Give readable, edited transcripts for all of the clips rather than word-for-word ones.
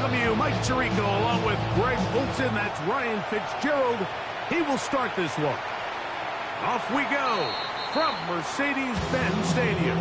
welcome you, Mike Tirico, along with Greg Olson. That's Ryan Fitzgerald. He will start this one. Off we go from Mercedes-Benz Stadium.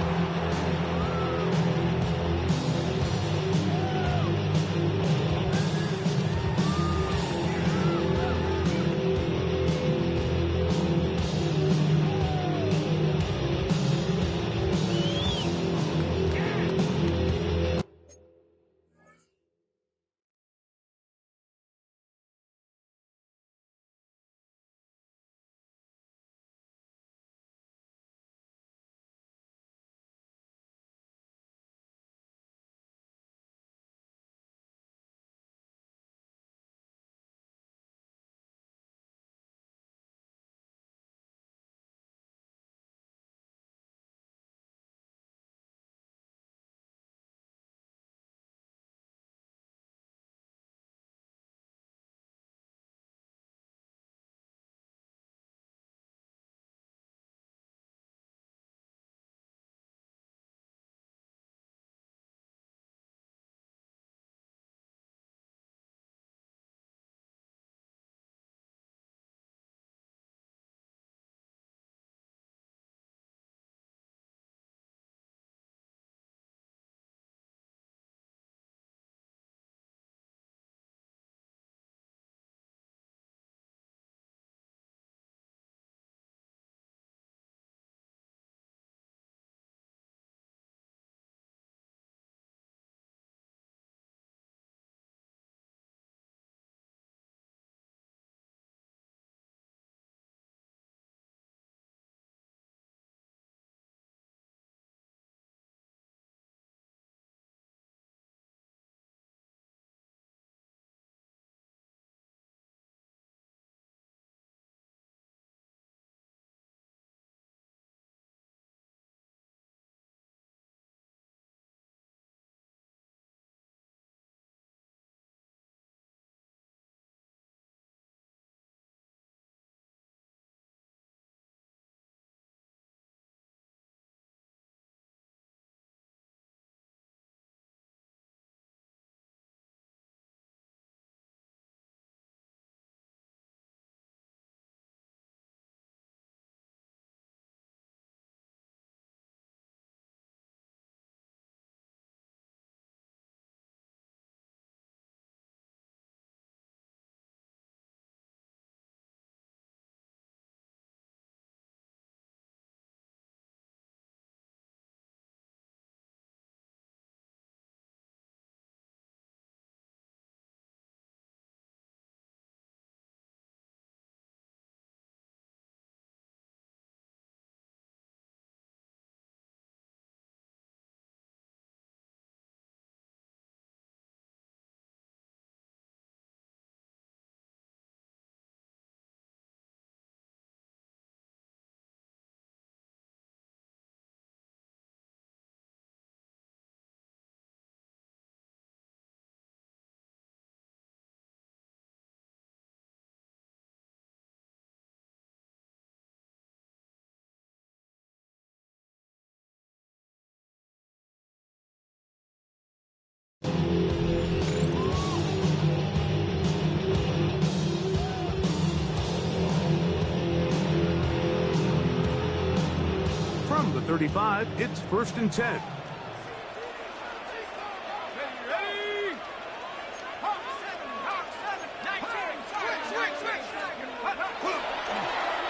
From the 35, it's 1st and 10.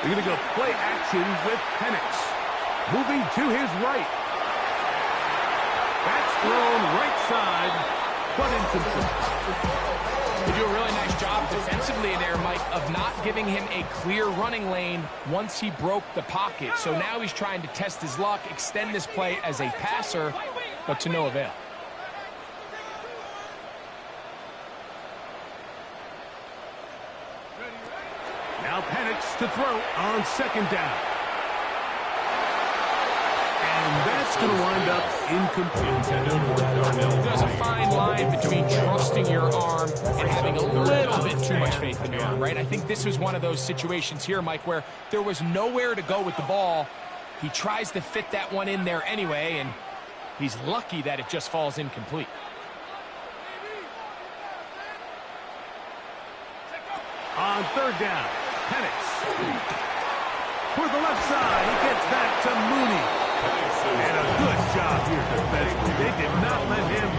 They're going to go play action with Penix. Moving to his right. That's thrown right side, but incomplete. They do a really nice job defensively in there, Mike, of not giving him a clear running lane once he broke the pocket. So now he's trying to test his luck, extend this play as a passer, but to no avail. Now Penix to throw on 2nd down. And that's going to wind up incomplete. There's a fine line between trusting your arm and having a little bit too much faith in your arm, right? I think this was one of those situations here, Mike, where there was nowhere to go with the ball. He tries to fit that one in there anyway, and he's lucky that it just falls incomplete. On third down, Penix. For the left side, he gets back to Mooney. And a good job here defensively. They did not let him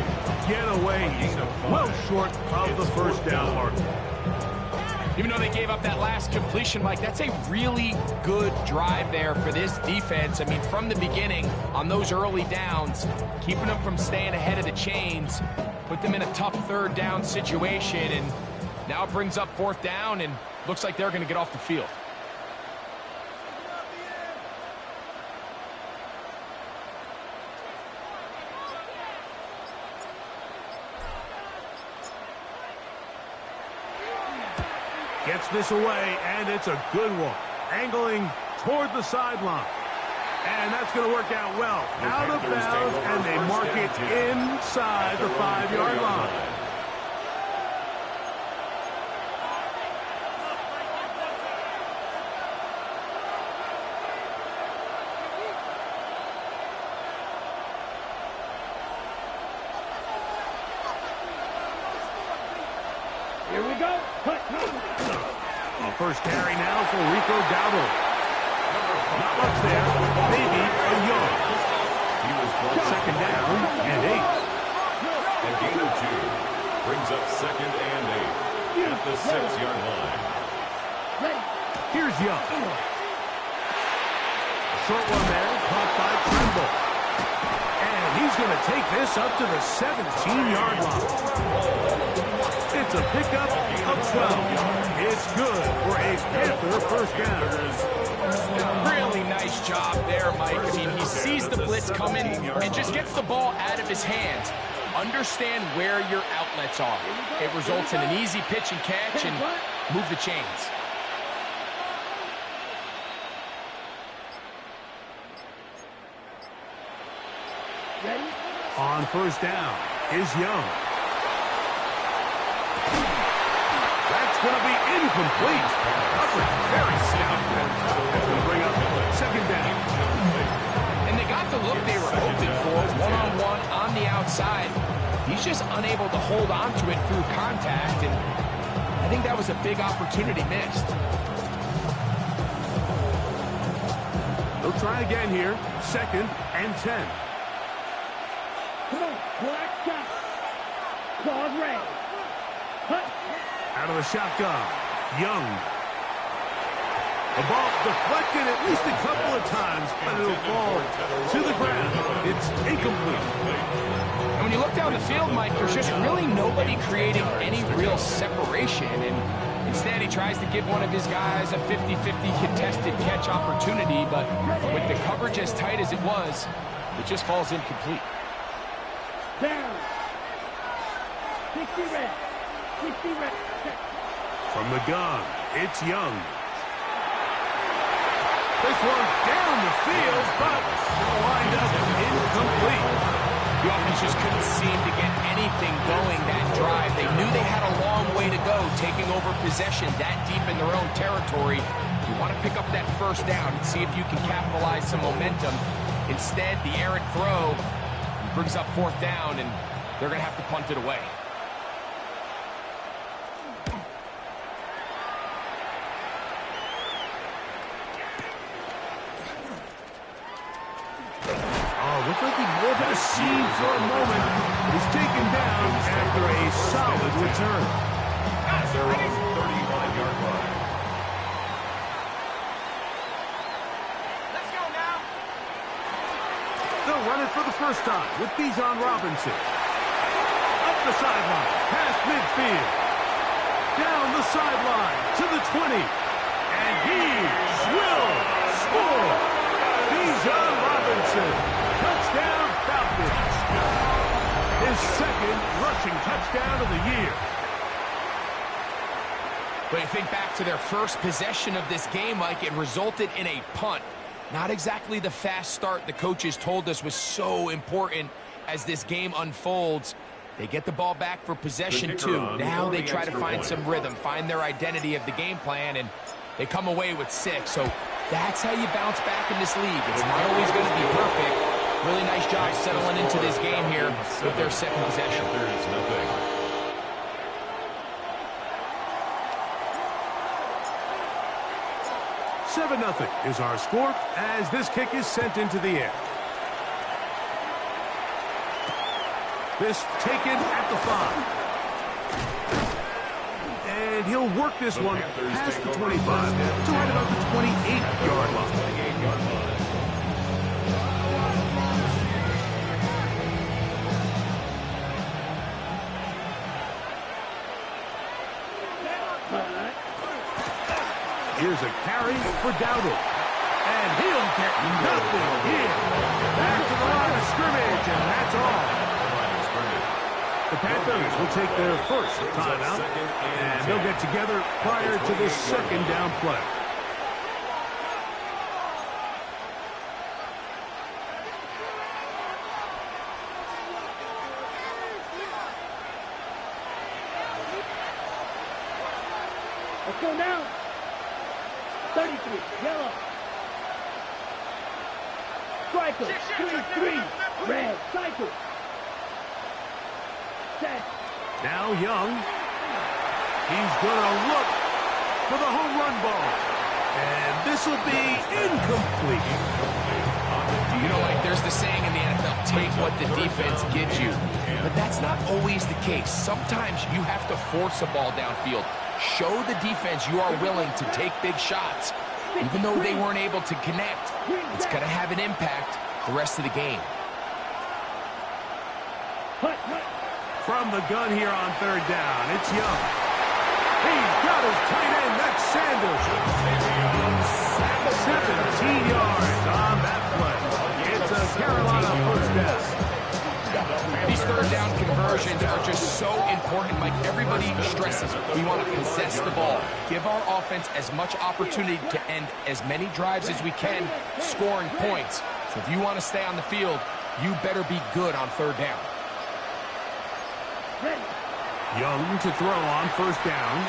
get away. He's well short of the first down mark. Even though they gave up that last completion, Mike, that's a really good drive there for this defense. I mean, from the beginning, on those early downs, keeping them from staying ahead of the chains, put them in a tough third down situation, and now it brings up fourth down, and looks like they're going to get off the field. Gets this away, and it's a good one. Angling toward the sideline. And that's going to work out well. Out of bounds, and they mark it inside the 5-yard line. Here we go. First carry now for Rico Dowdle. Not much there. Maybe a yard. Second down and 8. A gain of 2 brings up second and 8 at the 6-yard line. Here's Young. Short one there, caught by Trimble. And he's going to take this up to the 17-yard line. It's a pickup of 12. It's good for a Panther first down. Really nice job there, Mike. I mean, he sees the blitz coming and just gets the ball out of his hands. Understand where your outlets are. It results in an easy pitch and catch and move the chains. Ready? On first down is Young. That's going to be incomplete. Coverage very stout. That's going to bring up second down. And they got the look they were hoping for, one-on-one on the outside. He's just unable to hold on to it through contact, and I think that was a big opportunity missed. They'll try again here. Second and 10. Come on, black shot. Claws raised. Hut. Out of the shotgun, Young. The ball deflected at least a couple of times, but it'll fall to the ground. It's incomplete. And when you look down the field, Mike, there's just really nobody creating any real separation. And instead, he tries to give one of his guys a 50-50 contested catch opportunity. But with the coverage as tight as it was, it just falls incomplete. Down. 60 red. 60 red. From the gun, it's Young. This one down the field, but lined up incomplete. The offense just couldn't seem to get anything going that drive. They knew they had a long way to go, taking over possession that deep in their own territory. You want to pick up that first down and see if you can capitalize some momentum. Instead, the errant throw brings up fourth down, and they're going to have to punt it away. Looks like he was a seed for a moment. He's taken down after a solid return. They're on 35-yard line. Let's go now. They'll run it for the first time with Bijan Robinson. Up the sideline, past midfield. Down the sideline to the 20. And he will score. Bijan Robinson. Touchdown, Falcons. His second rushing touchdown of the year. But you think back to their first possession of this game, Mike, it resulted in a punt. Not exactly the fast start the coaches told us was so important as this game unfolds. They get the ball back for possession 2. Now they try to find some rhythm, find their identity of the game plan, and they come away with 6. So that's how you bounce back in this league. It's not always going to be perfect. Really nice job settling into this game here with their second possession. 7-0 is our score as this kick is sent into the air. This taken at the 5. And he'll work this one past the 25 to right about the 28-yard line. Here's a carry for Dowdle. And he'll get nothing here. Back to the line of scrimmage, and that's all. The Panthers will take their first timeout, and they'll get together prior to the second down play. Let's go now. 33, yellow. Striker, 3-3, red, cycle. Set. Now Young. He's going to look for the home run ball. And this will be incomplete. You know, like there's the saying in the NFL, take what the defense gives you. But that's not always the case. Sometimes you have to force a ball downfield. Show the defense you are willing to take big shots. Even though they weren't able to connect, it's going to have an impact the rest of the game. From the gun here on third down, it's Young. He's got his tight end, that's Sanders. 17 yards on that play. It's a Carolina first down. These third down conversions are just so important. Like everybody stresses, we want to possess the ball. Give our offense as much opportunity to end as many drives as we can, scoring points. So if you want to stay on the field, you better be good on third down. Young to throw on first down.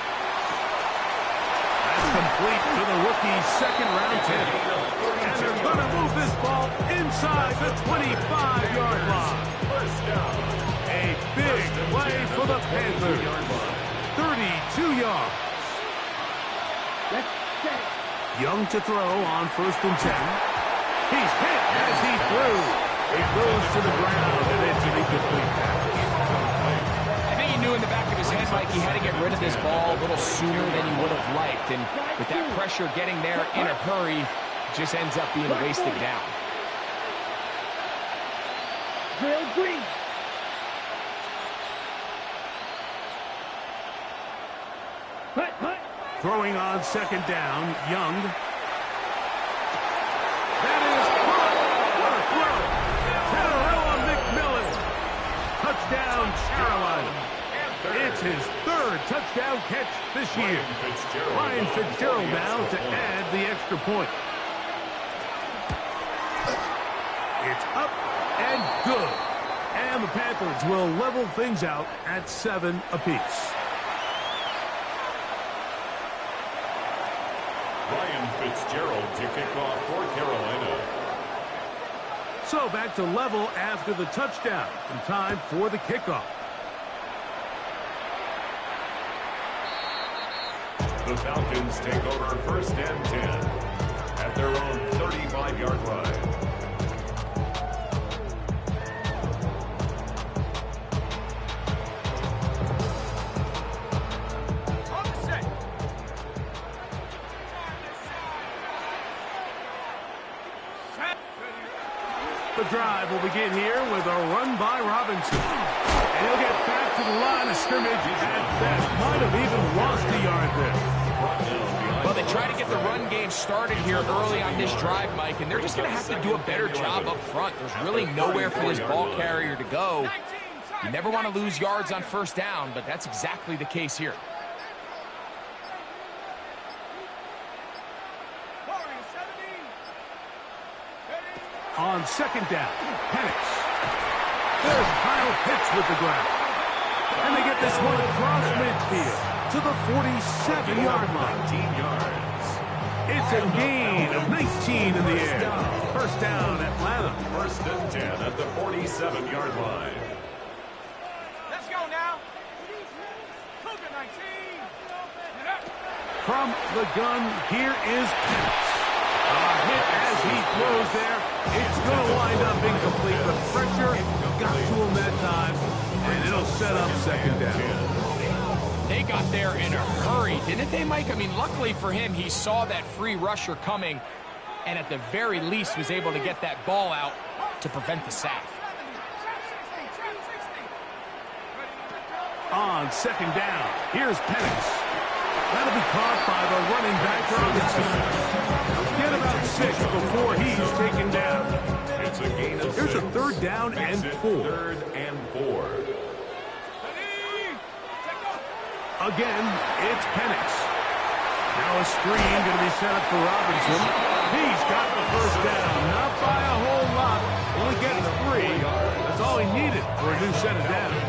That's complete to the rookie's second-round pick. And they're going to move this ball inside the 25-yard line. A big play for the Panthers. 32 yards. Young to throw on first and 10. He's hit as he threw. It goes to the ground, and it's an incomplete pass. I think he knew in the back of his head, Mike, he had to get rid of this ball a little sooner than he would have liked. And with that pressure getting there in a hurry, it just ends up being a wasted down. Drill green. Throwing on second down, Young. That is caught. What a throw. Tatarella McMillan. Touchdown, Carolina. It's his third touchdown catch this year. Ryan Fitzgerald now to add the extra point. It's up and good. And the Panthers will level things out at 7 apiece. Ryan Fitzgerald to kick off for Carolina. So back to level after the touchdown. And time for the kickoff. The Falcons take over first and 10 at their own 35-yard line. The drive will begin here with a run by Robinson. And he'll get back to the line of scrimmage at best. Might have even lost a yard there. Well, they try to get the run game started here early on this drive, Mike, and they're just going to have to do a better job up front. There's really nowhere for this ball carrier to go. You never want to lose yards on first down, but that's exactly the case here. On second down, Penix. There's Kyle Pitts with the grab. And they get this one across midfield to the 47-yard line. 19 yards. It's a gain of 19 in the air. First down, Atlanta. First and 10 at the 47-yard line. Let's go now. COVID-19. From the gun, here is Penix. Hit as he throws there. It's going to wind up incomplete. The pressure got to him that time, and it'll set up second down. They got there in a hurry, didn't they, Mike? I mean, luckily for him, he saw that free rusher coming, and at the very least was able to get that ball out to prevent the sack. On second down, here's Penix. That'll be caught by the running back Robinson. Get about 6 before he's taken down. It's a gain of 6. Here's a third down and 4. Third and 4. Again, it's Penix. Now a screen going to be set up for Robinson. He's got the first down. Not by a whole lot. Only gets 3. That's all he needed for a new set of downs.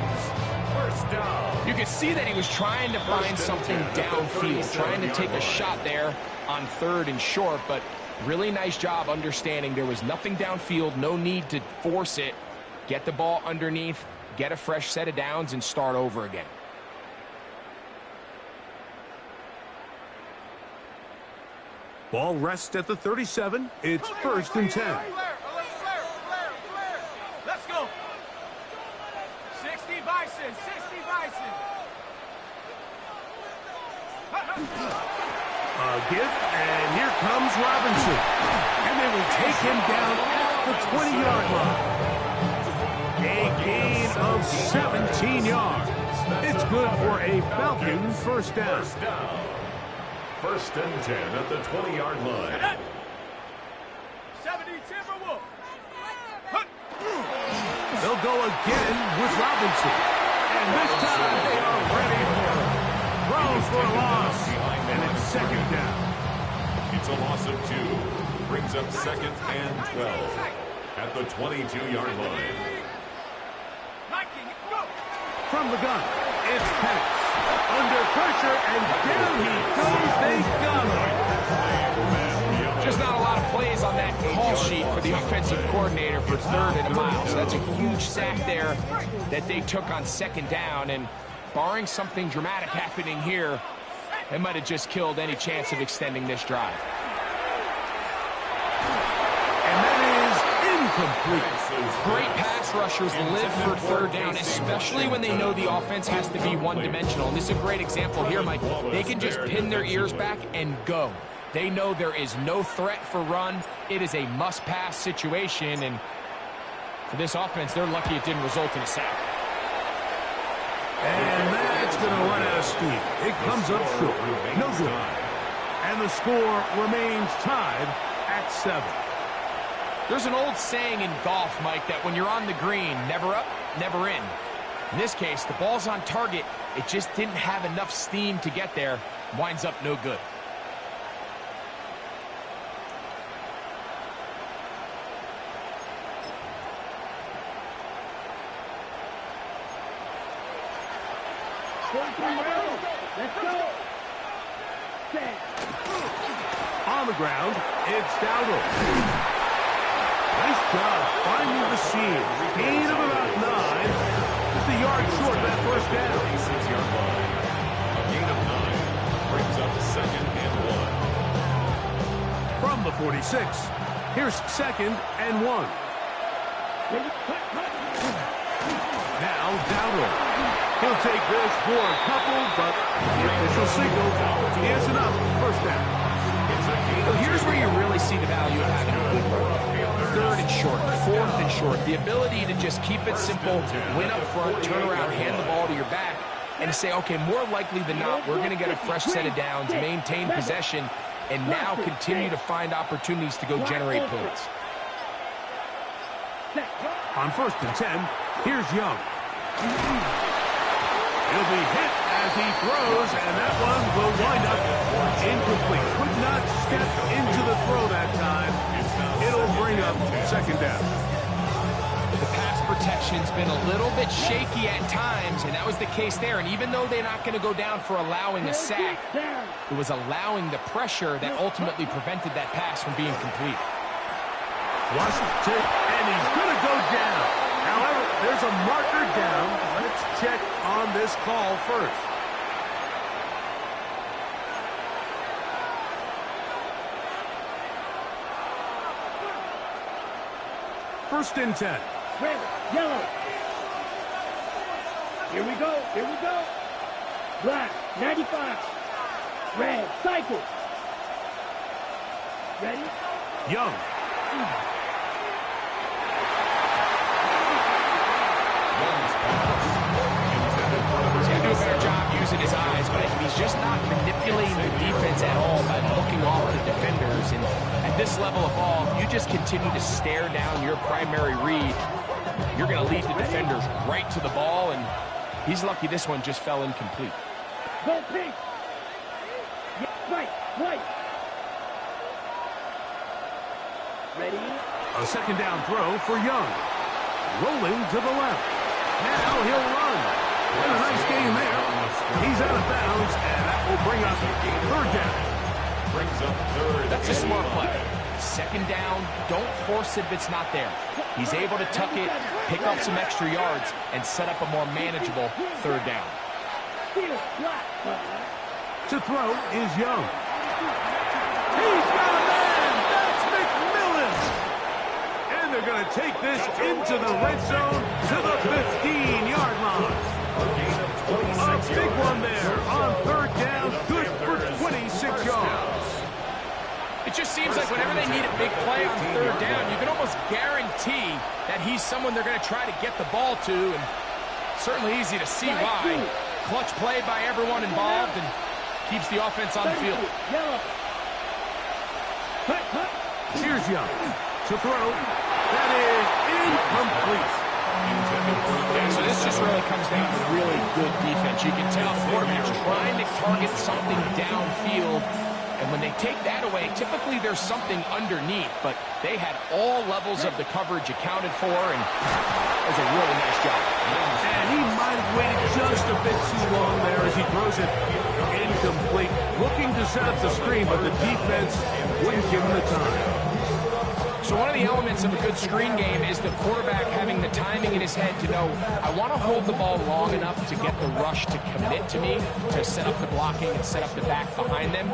You could see that he was trying to find something downfield, trying to take a shot there on third and short, but really nice job understanding there was nothing downfield, no need to force it. Get the ball underneath, get a fresh set of downs, and start over again. Ball rests at the 37. It's first and 10. Let's go. 60 Bison, 60 Bison. A gift, and here comes Robinson. And they will take him down at the 20-yard line. A gain of 17 yards. It's good for a Falcon first down. First and 10 at the 20-yard line. 70 Timberwolf. They'll go again with Robinson. And this time they are ready for him. Throws for a loss. And it's second down. It's a loss of 2. Brings up second and 12 at the 22-yard line. From the gun, it's Penix. Under pressure, and down he goes. They got him. Just not a lot of plays on that call sheet for the offensive coordinator for third and a mile. So that's a huge sack there that they took on second down. And barring something dramatic happening here, it might have just killed any chance of extending this drive. And that is incomplete. Great pass rushers live for third down, especially when they know the offense has to be one-dimensional. And this is a great example here, Mike. They can just pin their ears back and go. They know there is no threat for run. It is a must-pass situation, and for this offense, they're lucky it didn't result in a sack. And that's going to run out of steam. It comes up short. No good. And the score remains tied at 7. There's an old saying in golf, Mike, that when you're on the green, never up, never in. In this case, the ball's on target. It just didn't have enough steam to get there. Winds up no good. Let's go. On the ground, it's Dowdle. Nice job finding the seam. Gain of about 9. Just a yard short of that first down. 6-yard line. A gain of 9 brings up second and 1. From the 46, here's second and 1. Now Dowdle. He'll take this for a couple, but the official signal, he has enough. First down. Well, here's where you really see the value of having a good run. Third and short, fourth and short. The ability to just keep it simple, win up front, turn around, hand the ball to your back, and to say, okay, more likely than not, we're going to get a fresh set of downs, maintain possession, and now continue to find opportunities to go generate points. On first and 10, here's Young. He'll be hit as he throws, and that one will wind up incomplete. Could not step into the throw that time. It'll bring up second down. The pass protection's been a little bit shaky at times, and that was the case there. And even though they're not going to go down for allowing a sack, it was allowing the pressure that ultimately prevented that pass from being complete. Flush tip, and he's going to go down. However, there's a marker down. Let's check on this call first. first and 10. Red, yellow. Here we go. Here we go. Black, 95. Red, cycle. Ready? Young. He's going to do a better job using his eyes, but he's just not manipulating the defense at all by looking off the defenders. And at this level of ball, if you just continue to stare down your primary read, you're going to lead the defenders right to the ball, and he's lucky this one just fell incomplete. Go pink. Right, right. Ready? A second down throw for Young. Rolling to the left. Now he'll run. And a nice game there. He's out of bounds, and that will bring up third down. Brings up third. That's a smart play. Second down, don't force it if it's not there. He's able to tuck it, pick up some extra yards, and set up a more manageable third down. To throw is Young. He's got a man! That's McMillan! And they're going to take this into the red zone to the 15-yard line. A big one there on third down, good for 26 yards. It just seems like whenever they need a big play on third down, you can almost guarantee that he's someone they're going to try to get the ball to, and certainly easy to see why. Clutch play by everyone involved and keeps the offense on the field. Here's Young to throw. That is incomplete. Yeah, so this just really comes down to really good defense. You can tell the quarterback's trying to target something downfield, and when they take that away, typically there's something underneath, but they had all levels of the coverage accounted for, and that was a really nice job. And he might have waited just a bit too long there as he throws it incomplete. Looking to set up the screen, but the defense wouldn't give him the time. So one of the elements of a good screen game is the quarterback having the timing in his head to know, I want to hold the ball long enough to get the rush to commit to me, to set up the blocking and set up the back behind them.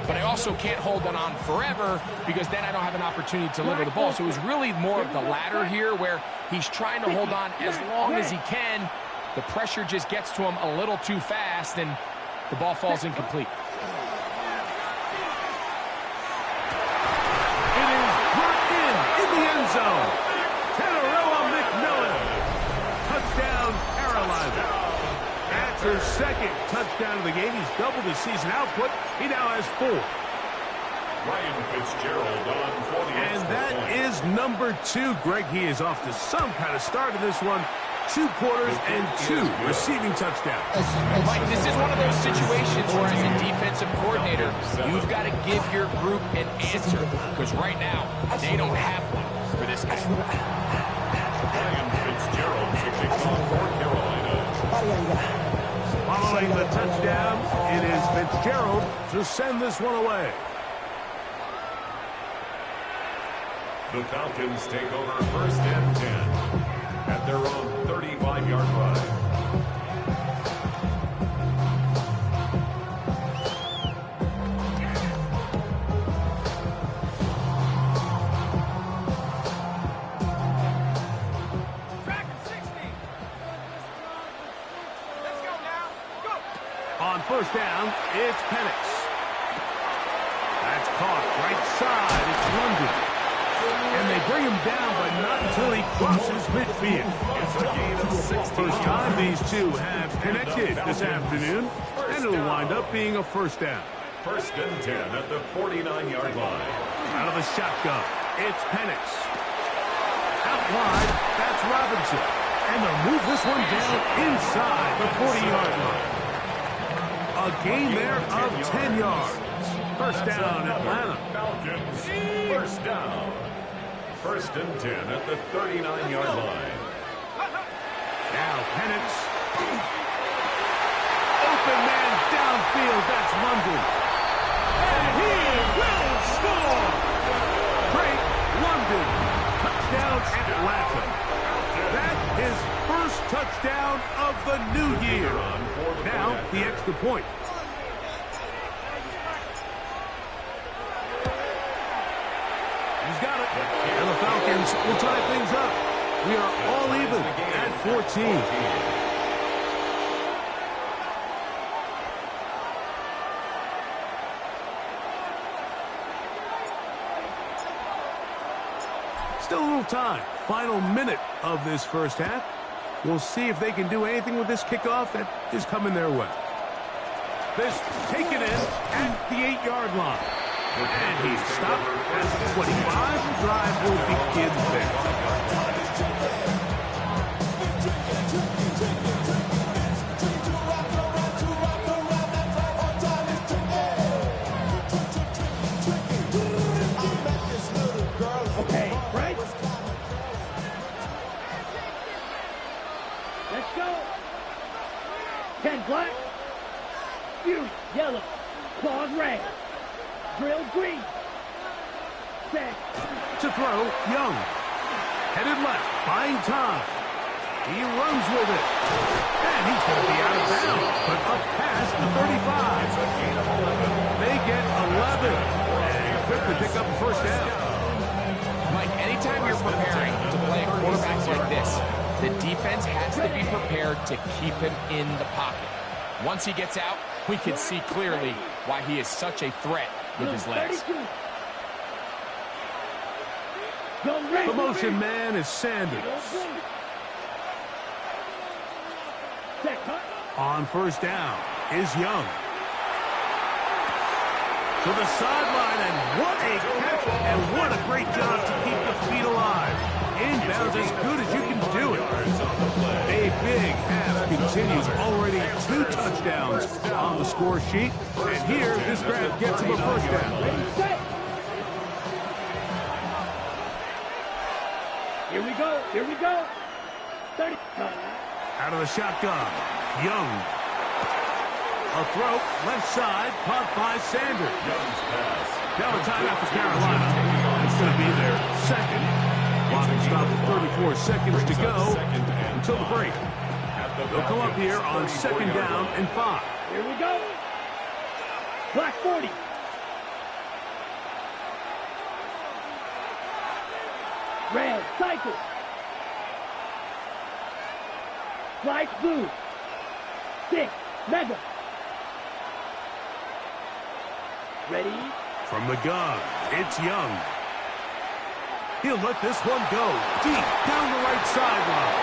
But I also can't hold it on forever because then I don't have an opportunity to deliver the ball. So it was really more of the latter here where he's trying to hold on as long as he can. The pressure just gets to him a little too fast and the ball falls incomplete. Zone. Tenerella McMillan. Touchdown, Carolina. That's her second touchdown of the game. He's doubled his season output. He now has 4. Ryan Fitzgerald on for the And that is number 2. Greg, he is off to some kind of start in this one. 2 quarters and 2 receiving touchdowns. Mike, this is one of those situations where as a defensive coordinator, you've got to give your group an answer because right now, they don't have one for this guy. Ryan Fitzgerald to kick off for Carolina. Following the touchdown, it is Fitzgerald to send this one away. The Falcons take over first and 10 at their own 35-yard line. On first down, it's Penix. That's caught right side. It's London. And they bring him down, but not until he crosses midfield. It's a gain of 16. First time these two have connected this afternoon, and it'll wind up being a first down. First and 10 at the 49-yard line. Out of the shotgun, it's Penix. Out wide, that's Robinson. And they'll move this one down inside the 40-yard line. A gain there of 10 yards. First down, Atlanta. Falcons, first down. First and 10 at the 39-yard line. Now Penix. Open man downfield, that's London. And he will score! Drake London. Touchdown, Atlanta. That is first touchdown of the new year. Now, the extra point. He's got it. And the Falcons will tie things up. We are all even at 14. Still a little time. Final minute of this first half. We'll see if they can do anything with this kickoff that is coming their way. This taken in at the 8-yard line. And he's stopped at the 25. The drive will begin there. Okay, right? Let's go. 10 black. Fury yellow. Claws red. Drill green. Set. To throw, Young. Headed left, buying time. He runs with it. And he's going to be out of bounds, but up past the 35. They get 11. And quickly pick up the first down. Mike, anytime you're preparing to play a quarterback like this, the defense has to be prepared to keep him in the pocket. Once he gets out, we can see clearly why he is such a threat with his legs. The motion man is Sanders. On first down is Young. To the sideline, and what a catch, and what a great job to keep the feet alive. Inbounds as good as you can do it. A big half continues, already 2 touchdowns on the score sheet. And here, this grab gets him a first down. Here we go. Here we go. 30. Out of the shotgun, Young. A throw, left side, caught by Sanders. Young's pass. Now a timeout for Carolina. It's going to be their second. Clock will stop at 34 seconds to go until the break. They'll come up here on second down and 5. Here we go. Black 40. Red cycle. Light blue. 6 mega. Ready? From the gun, it's Young. He'll let this one go deep down the right sideline.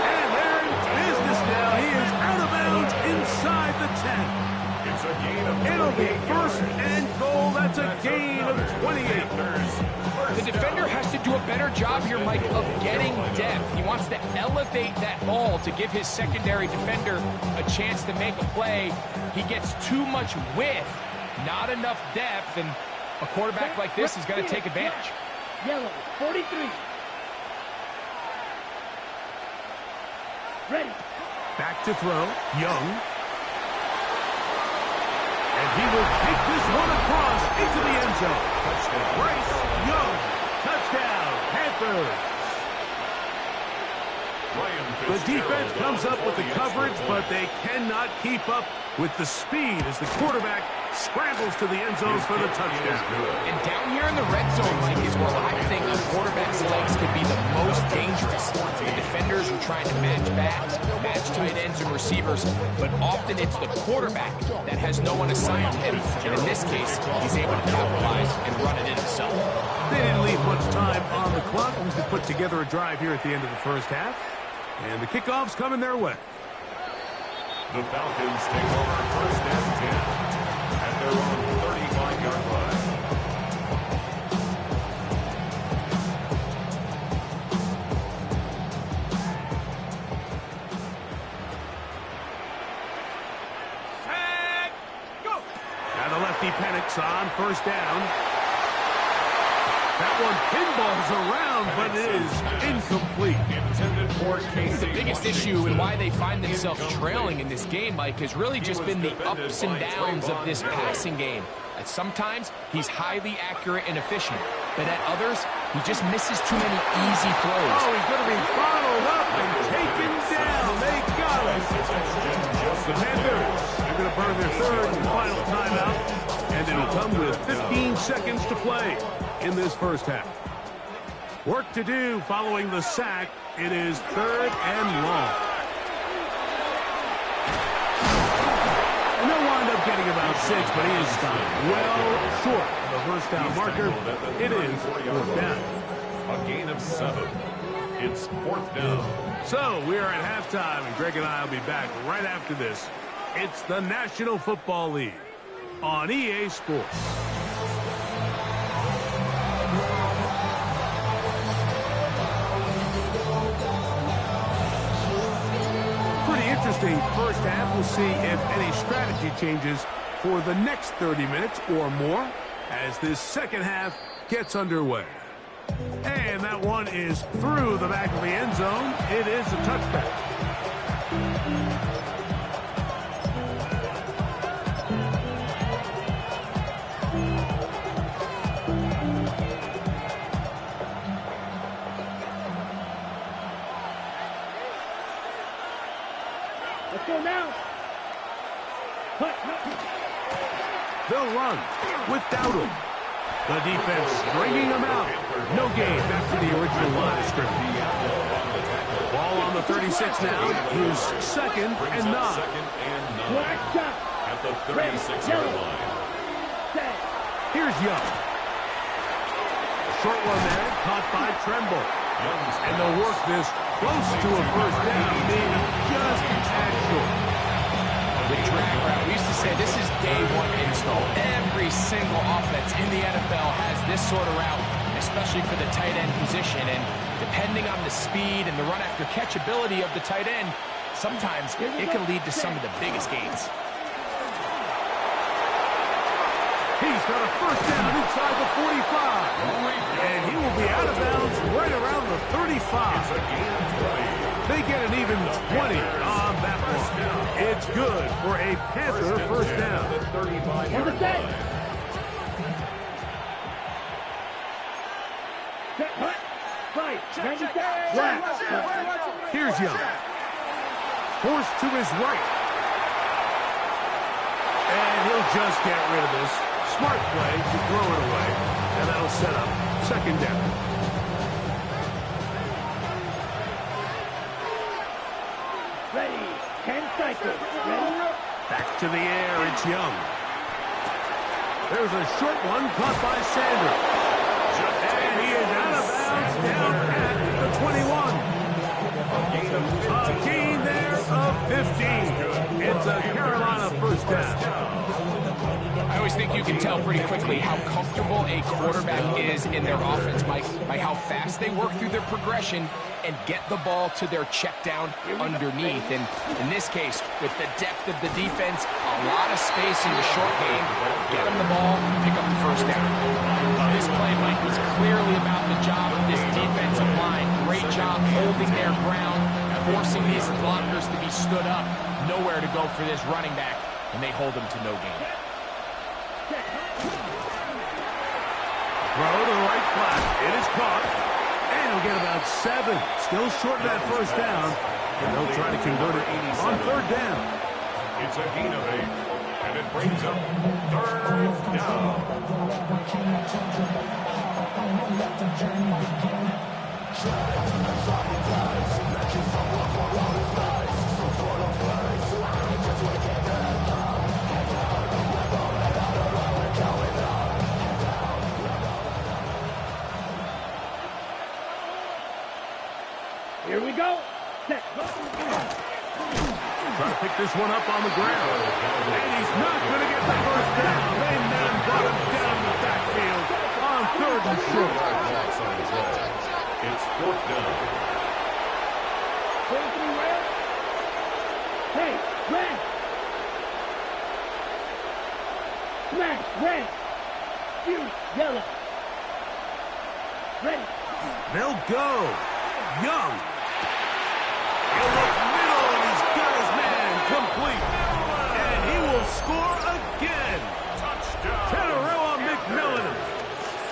And they're in business now. He is out of bounds inside the 10. It's a gain of 28 It'll be first yards. and goal. That's a gain of 28. The defender has to do a better job here, Mike, of getting depth. He wants to elevate that ball to give his secondary defender a chance to make a play. He gets too much width, not enough depth, and a quarterback like this is going to take advantage. Yellow 43. Ready. Back to throw, Young. And he will take this one across into the end zone. Touchdown. Bryce Young, touchdown, Panthers. The defense comes up with the coverage, but they cannot keep up with the speed as the quarterback scrambles to the end zone for the touchdown. And down here in the red zone, Mike, is where I think a quarterback's legs can be the most dangerous. The defenders are trying to match backs, match tight ends and receivers, but often it's the quarterback that has no one assigned to him. And in this case, he's able to capitalize and run it in himself. They didn't leave much time on the clock to put together a drive here at the end of the first half. And the kickoff's coming their way. The Falcons take over first and 10 at their own 35-yard line. Set, go! Now the lefty panics on first down. That one pinballs around, but it is incomplete. Intended for Casey. The biggest issue and why they find themselves trailing in this game, Mike, has really just been the ups and downs of this passing game. At sometimes, he's highly accurate and efficient, but at others, he just misses too many easy throws. Oh, he's going to be bottled up and taken down. They got him. The Panthers are going to burn their third and final timeout, and it'll come with 15 seconds to play in this first half. Work to do following the sack. It is 3rd and long. And they'll wind up getting about 6, but he is stopped well short of the first down marker. It is 4th down. A gain of 7. It's 4th down. So we are at halftime, and Greg and I will be back right after this. It's the National Football League on EA Sports. Pretty interesting first half. We'll see if any strategy changes for the next 30 minutes or more as this second half gets underway. And that one is through the back of the end zone. It is a touchback. Let's go now. Cut. They'll run with Dowdle. The defense stringing them out. No gain back to the original line of scrimmage. Ball on the 36 now. His 2nd and 9. Black shot. At the 36-yard line. Here's Young. Short one there, caught by Tremble. And they'll work this close to a first down, being just a tad short. The drag route. We used to say this is day one install. Every single offense in the NFL has this sort of route, especially for the tight end position. And depending on the speed and the run after catch ability of the tight end, sometimes it can lead to some of the biggest gains. He's got a first down inside the 45. And he will be out of bounds right around the 35. They get an even 20 on that one. It's good for a Panther first down. Number 10. Set, hut, fight, 97. Black. Here's Young. Forced to his right. And he'll just get rid of this. Smart play to throw it away. And that'll set up 2nd down. Ready. 10 cycles. Ready. Back to the air. It's Young. There's a short one caught by Sanders. And he is out of bounds down at the 21. A gain there of 15. It's a Carolina first down. I always think you can tell pretty quickly how comfortable a quarterback is in their offense, Mike, by how fast they work through their progression and get the ball to their check down underneath. And in this case, with the depth of the defense, a lot of space in the short game, get them the ball, pick up the first down. This play, Mike, was clearly about the job of this defensive line. Great job holding their ground, forcing these blockers to be stood up. Nowhere to go for this running back, and they hold him to no gain. Throw to the right flat. It is caught. And he'll get about 7. Still short of that first down. And they'll try to convert it on 3rd down. It's a gain of 8. And it brings up 3rd Here we go. Set. Trying to pick this one up on the ground. And he's not going to get the first down. They man brought him down the backfield on 3rd and short. It's 4th down. Hey, red. Smash, red. Shoot, yellow. Ready. They'll go. Young. He'll look middle, and he's got his man complete. And he will score again. Touchdown. Tenerella McMillan.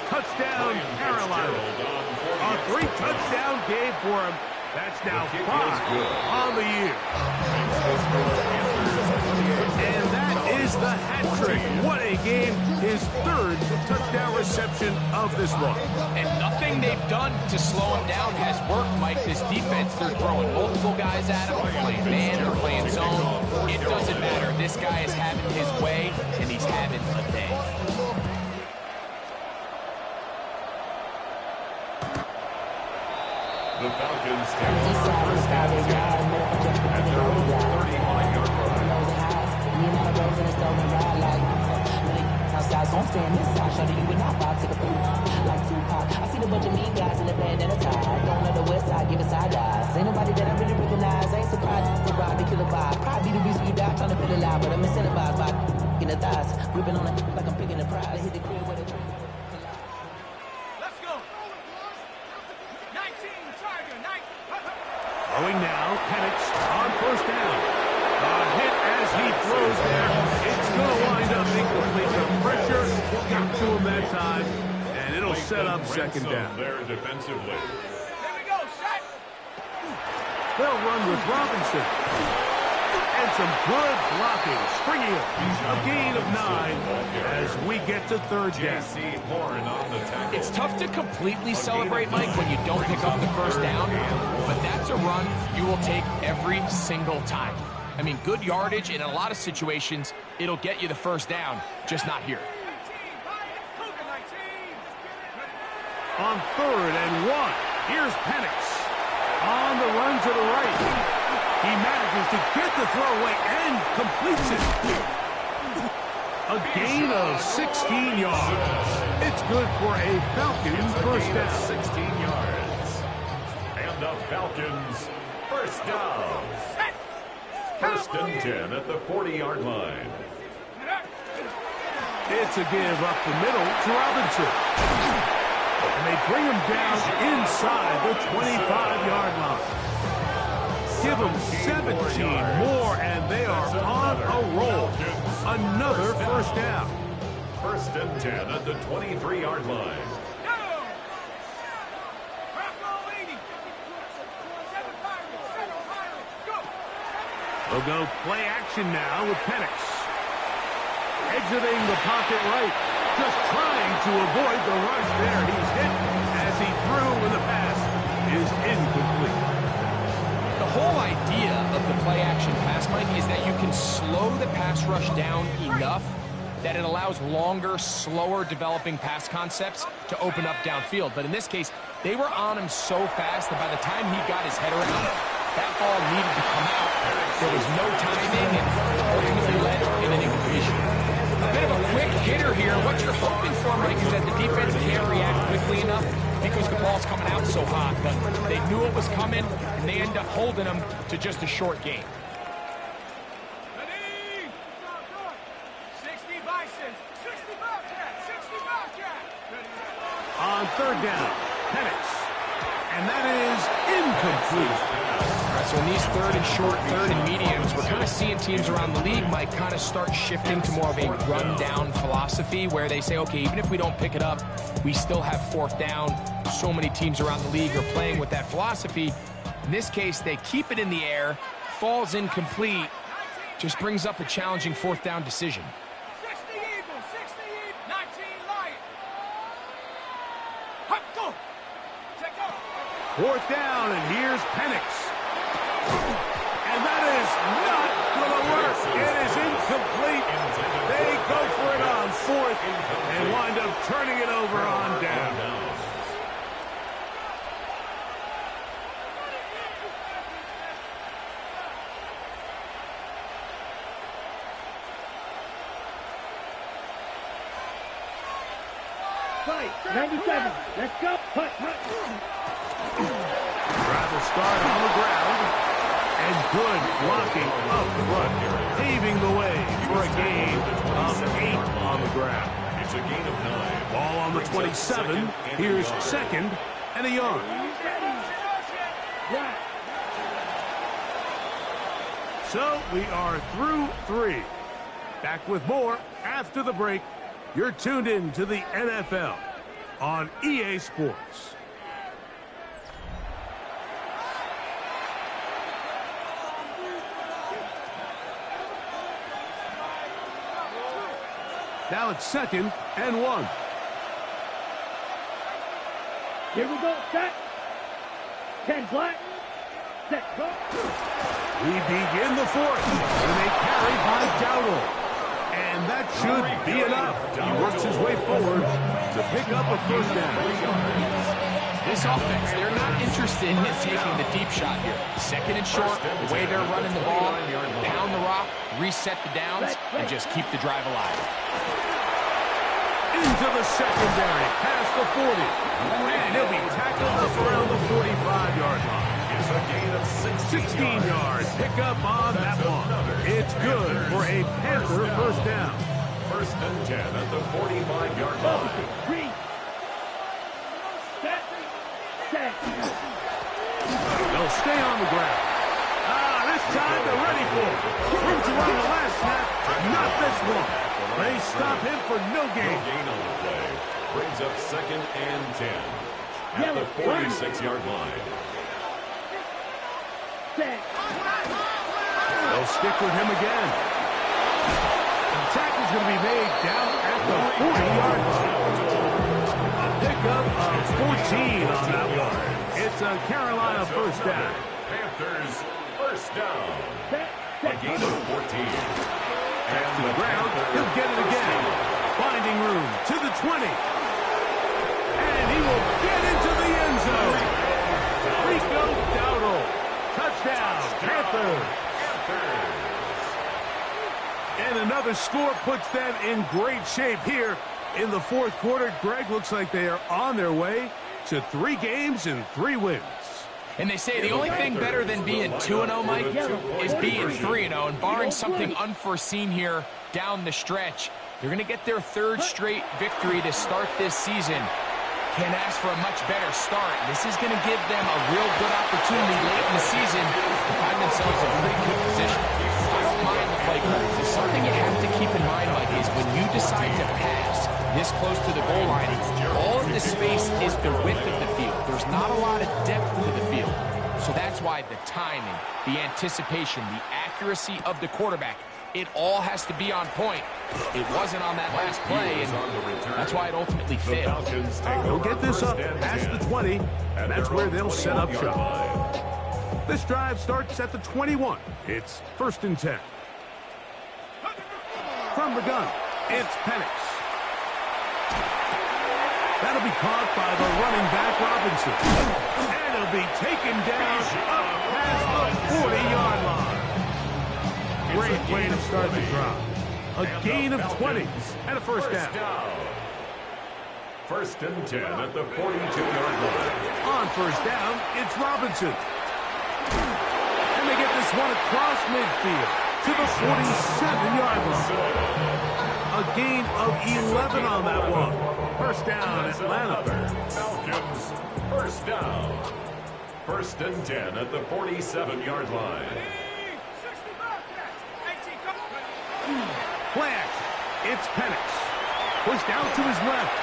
Touchdown, Carolina. A 3-touchdown game for him. That's now 5 on the year. And that is the hat trick. What a game. His third touchdown reception of this one. And nothing they've done to slow him down has worked, Mike. This defense, they're throwing multiple guys at him. They're playing man, they're playing zone. It doesn't matter. This guy is having his way, and he's having a day. The Falcons take over first down at their own 31-yard line. Outside, so I'm staying inside. Shorty, you would not box to the pool. Like Tupac, I see the bunch of mean guys in the band and a tie. Don't know the west side, give it side eyes. Ain't nobody that I really recognize. Ain't surprised to ride the killer vibe. Probably the reason you die trying to feel alive, but I'm incentivized by in the thighs. Gripping on it like I'm picking a prize. Hit the crib with it. Let's go. 19, Tiger, 19. Throwing now, Penix on first down. A hit as he throws there. It's going to wind up incomplete. The pressure got to him that time, and it'll set up second down. There defensively. There we go, set. They'll run with Robinson. And some good blocking. Springing him. A gain of 9 as we get to third down. It's tough to completely celebrate, Mike, when you don't pick up the first down, but that's a run you will take every single time. I mean, good yardage, and in a lot of situations, it'll get you the first down, just not here. 19, 19. On third and 1, here's Penix. On the run to the right. He manages to get the throw away and completes it. A gain of 16 yards. It's good for a Falcons first down. 16 yards. And the Falcons first down. First and 10 at the 40-yard line. It's a give up the middle to Robinson. And they bring him down inside the 25-yard line. Give them 17 more, and they are on a roll. Another first down. First and 10 at the 23-yard line. They'll go play action now with Penix. Exiting the pocket right. Just trying to avoid the rush there. He's hit as he threw when the pass is incomplete. The whole idea of the play-action pass, Mike, is that you can slow the pass rush down enough that it allows longer, slower developing pass concepts to open up downfield. But in this case, they were on him so fast that by the time he got his head around it, that ball needed to come out. There was no timing, and ultimately led in an incompletion. A bit of a quick hitter here. What you're hoping for, Mike, is that the defense can't react quickly enough because the ball's coming out so hot. But they knew it was coming, and they end up holding them to just a short gain. 60 Bisons, 60 Bobcats, 60 Bobcats. On third down, Penix. And that is incomplete. All right, so in these third and short, third and mediums, we're kind of seeing teams around the league, Mike, kind of start shifting to more of a run-down philosophy where they say, okay, even if we don't pick it up, we still have fourth down. So many teams around the league are playing with that philosophy. In this case, they keep it in the air, falls incomplete, just brings up a challenging fourth down decision. 60 Eagles, 60 Eagles, 19 Lions. Hop, go. Take off. Fourth down, and here's Penix. And that is not going to work. It is incomplete. They go for it on fourth and wind up turning it over on down. Fight, 97. Let's go. Hut, hut. Rather start on the ground. And good blocking up front, paving the way for a gain of 8 on the ground. It's a gain of 9. Ball on the 27. Here's second and a yard. So we are through 3. Back with more after the break. You're tuned in to the NFL on EA Sports. Now it's 2nd and 1. Here we go. Set. 10 black. Set. Go. We begin the 4th with a carry by Dowdle. And that should be enough. He works his way forward to pick up a 1st down. This offense, they're not interested in taking the deep shot here. 2nd and short, the way they're running the ball, pound the rock, reset the downs, and just keep the drive alive. Into the secondary, past the 40. And he'll be tackled up around the 45-yard line. It's a gain of 16 yards. Pick up on that one. It's good for a Panther 1st down. 1st and 10 at the 45-yard line. Read. Set. Set. They'll stay on the ground. This time they're ready for it. Room to run the last snap. Not this one. They stop him for no gain. No gain on the play. Brings up 2nd and 10 at the 46-yard line. Set. They'll stick with him again. The tackle's going to be made down at the 40-yard line. A pickup of 14 on that one. It's a Carolina 1st down. Panthers 1st down. Set. A gain of 14. And To the ground, he'll get it again. Finding room to the 20. And he will get into the end zone. Rico Dowdle. Touchdown, Panthers. And another score puts them in great shape here in the 4th quarter. Greg, looks like they are on their way to 3 games and 3 wins. And they say the only thing better than being 2-0, Mike, is being 3-0. And barring something unforeseen here down the stretch, they're going to get their 3rd straight victory to start this season. Can't ask for a much better start. This is going to give them a real good opportunity late in the season to find themselves in pretty good position. I don't mind the play call. There's something you have to keep in mind, Mike, is when you decide to pass this close to the goal line, all of the space is the width of the field. There's not a lot of depth to the field. So that's why the timing, the anticipation, the accuracy of the quarterback, it all has to be on point. It wasn't on that last play, and that's why it ultimately failed. They'll get this up past the 20, and that's where they'll set up shop. This drive starts at the 21. It's 1st and 10. From the gun, it's Penix. That'll be caught by the running back Robinson. And he'll be taken down up past the 40-yard line. Great way to start the drive. A gain of 20 and a 1st down. 1st and 10 at the 42-yard line. On 1st down, it's Robinson. And they get this one across midfield to the 47-yard line. A gain of 11 on that one. 1st down, Atlanta. Falcons 1st down. 1st and 10 at the 47-yard line. Plant. It's Penix. Pushed out to his left.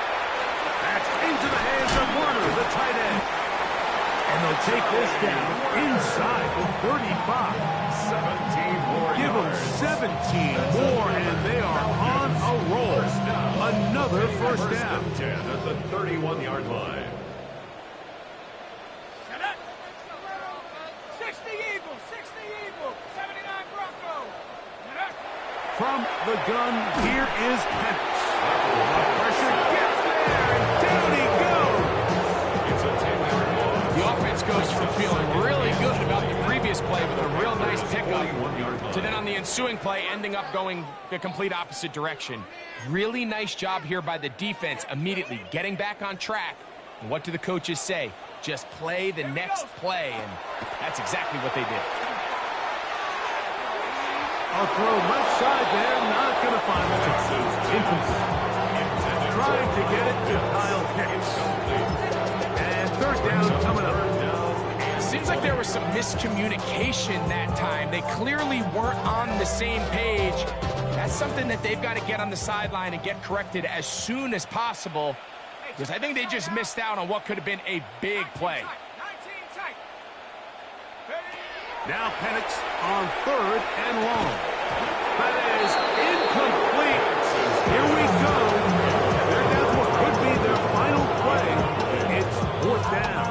That's into the hands of Warner, the tight end. And they'll take this down inside the 35. 17 more. Give them 17 more, and they are on a roll. Another 1st down. 1st and 10 at the 31-yard line. 60 Eagles, 60 Eagles, 79 Broncos. From the gun, here is Penix. The pressure gets there, and down he goes. It's a 10-yard loss. The offense goes from feeling really good about the previous play with a real nice pickup to then on the ensuing play ending up going the complete opposite direction. Really nice job here by the defense immediately getting back on track. And what do the coaches say? Just play the next play, and that's exactly what they did. I'll throw left side there, not going to find it. Incomplete. Trying to get it to Kyle Pitts. And 3rd down coming up. Seems like there was some miscommunication that time. They clearly weren't on the same page. That's something that they've got to get on the sideline and get corrected as soon as possible, because I think they just missed out on what could have been a big play. Now Penix on 3rd and long. That is incomplete. Here we go. They're down to what could be their final play. It's 4th down.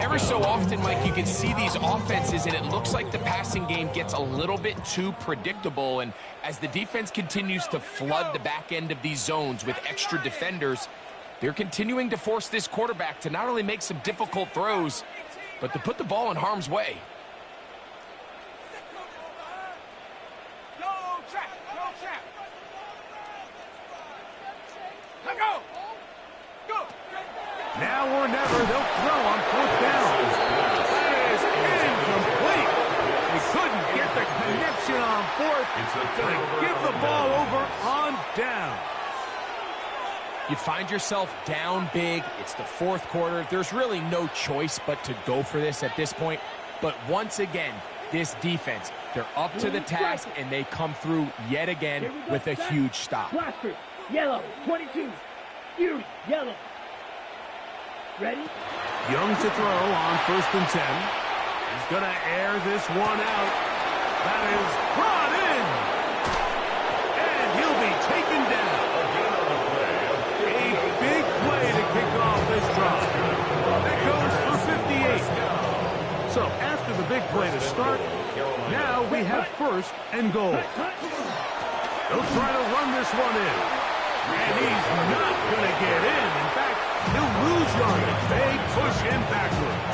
Ever so often, Mike, you can see these offenses, and it looks like the passing game gets a little bit too predictable. And as the defense continues to flood the back end of these zones with extra defenders, they're continuing to force this quarterback to not only make some difficult throws, but to put the ball in harm's way. Now or never, they'll throw on 4th down. That is incomplete. They couldn't get the connection on 4th. Going to give the ball over on down. You find yourself down big. It's the 4th quarter. There's really no choice but to go for this at this point. But once again, this defense, they're up to the task, and they come through yet again with a huge stop. Blaster, yellow, 22. Fury, yellow. Ready? Young to throw on 1st and 10. He's going to air this one out. That is brought in. And he'll be taken down. A big play to kick off this drive. That goes for 58. So after the big play to start, now we have 1st and goal. They'll try to run this one in. And he's not going to get in. In fact, he'll lose yardage. They push him backwards.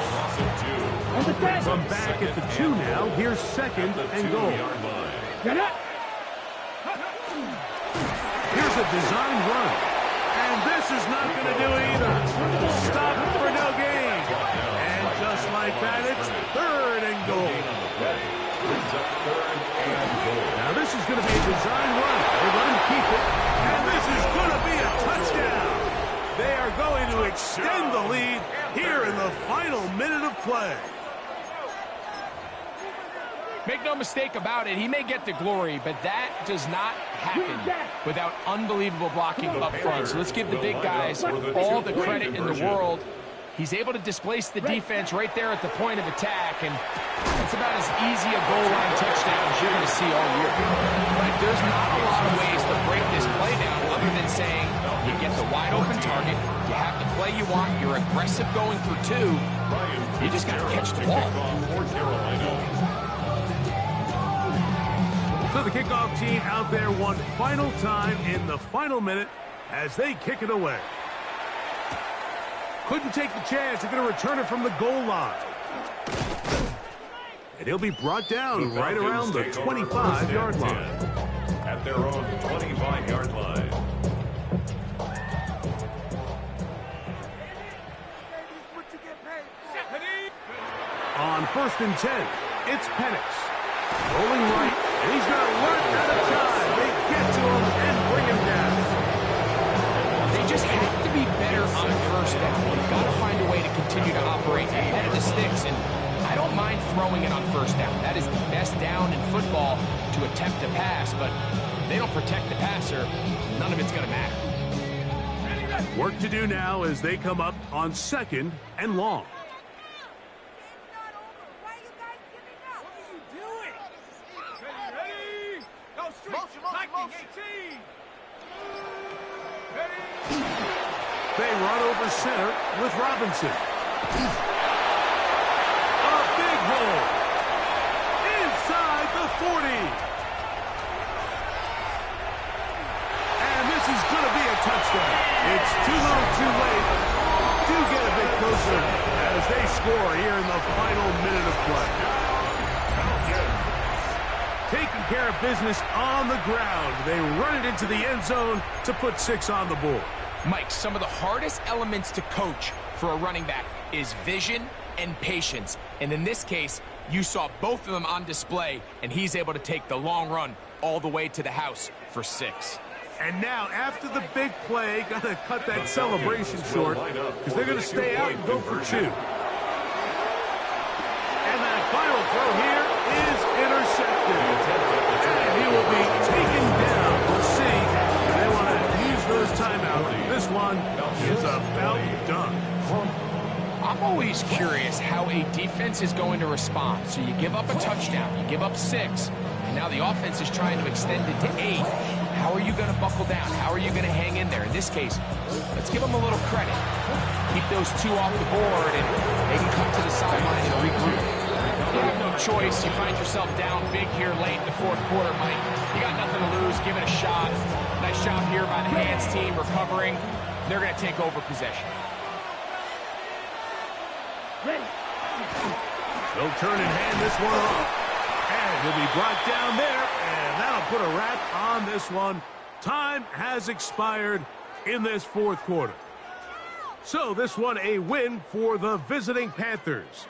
From back at the 2 now, here's 2nd and goal. Here's a design run. And this is not going to do either. Stop for no gain. And just like that, it's 3rd and goal. Now this is going to be a design run. They let him keep it. And this is going to be a touchdown. They are going to extend the lead here in the final minute of play. Make no mistake about it, he may get the glory, but that does not happen without unbelievable blocking up front. So let's give the big guys all the credit in the world. He's able to displace the defense right there at the point of attack, and it's about as easy a goal line touchdown as you're going to see all year. But there's not a lot of ways to break this play down other than saying you get the wide open target, you have the play you want, you're aggressive going for 2, you just got to catch the ball. So the kickoff team out there one final time in the final minute as they kick it away. Couldn't take the chance. They're going to return it from the goal line. And he'll be brought down right around the 25-yard line. At their own 25-yard line. On 1st and 10, it's Penix. Rolling right, and he's going to run out of time. They get to him and bring him down. They just have to be better on 1st down. They've got to find a way to continue to operate ahead of the sticks, and I don't mind throwing it on 1st down. That is the best down in football to attempt to pass, but if they don't protect the passer, none of it's going to matter. Work to do now as they come up on 2nd and long. They run over center with Robinson. A big hole. Inside the 40. And this is going to be a touchdown. It's too little too late. Do get a bit closer as they score here in the final minute of play. Taking care of business on the ground. They run it into the end zone to put 6 on the board. Mike, some of the hardest elements to coach for a running back is vision and patience. And in this case, you saw both of them on display, and he's able to take the long run all the way to the house for 6. And now, after the big play, got to cut that celebration short because they're going to stay out and go for 2. And that final throw here is intercepted. And he will be taken down. We'll see. They want to use those timeouts. This one is about done. I'm always curious how a defense is going to respond. So you give up a touchdown, you give up 6, and now the offense is trying to extend it to 8. How are you going to buckle down? How are you going to hang in there? In this case, let's give them a little credit. Keep those two off the board, and they can come to the sideline and regroup. You have no choice. You find yourself down big here late in the fourth quarter, Mike. You got nothing to lose. Give it a shot. Nice job here by the hands team recovering. They're going to take over possession. They'll turn and hand this one off. And he'll be brought down there, and that'll put a wrap on this one. Time has expired in this fourth quarter. So this one a win for the visiting Panthers.